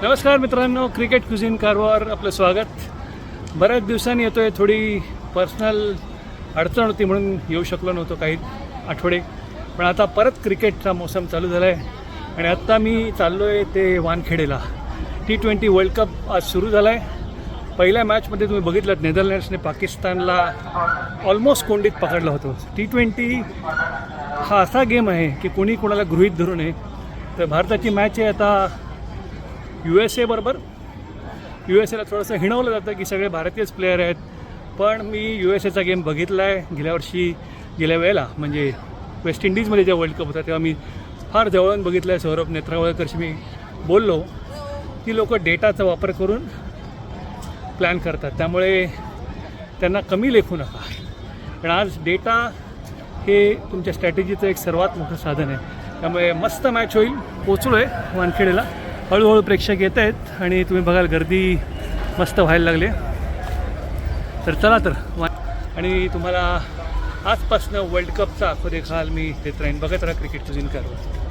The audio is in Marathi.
नमस्कार मित्रांनो, क्रिकेट क्युझिन कारवर आपलं स्वागत. बऱ्याच दिवसांनी येतो आहे. थोडी पर्सनल अडचण होती म्हणून येऊ शकलो नव्हतो काही आठवडे. पण आता परत क्रिकेटचा मोसम चालू झाला आहे आणि आत्ता मी चाललो आहे ते वानखेडेला. T20 वर्ल्ड कप आज सुरू झाला आहे. पहिल्या मॅचमध्ये तुम्ही बघितलं नेदरलँड्सने पाकिस्तानला ऑलमोस्ट कोंडीत पकडलं होतं. T20 हा असा गेम आहे की कोणी कोणाला गृहीत धरू नये. तर भारताची मॅच आहे आता USA बरोबर. USAला थोडंसं हिणवलं जातं की सगळे भारतीयच प्लेयर आहेत, पण मी USAचा गेम बघितला आहे गेल्या वेळेला, म्हणजे वेस्ट इंडिजमध्ये जेव्हा वर्ल्ड कप होता तेव्हा मी फार जवळून बघितलं आहे. सौरभ नेत्रावळकरशी मी बोललो की लोक डेटाचा वापर करून प्लॅन करतात, त्यामुळे त्यांना कमी लेखू नका. पण आज डेटा हे तुमच्या स्ट्रॅटेजीचं एक सर्वात मोठं साधन आहे. त्यामुळे मस्त मॅच होईल. पोचलो आहे वानखेडेला. हळूहळू प्रेक्षक येत आहेत आणि तुम्ही बघाल गर्दी मस्त व्हायला लागली. तर चला तर आणि तुम्हाला आजपासनं वर्ल्ड कपचा आखो देखाल मी देत राहीन. बघत राहा क्रिकेट क्युझिन कारवर.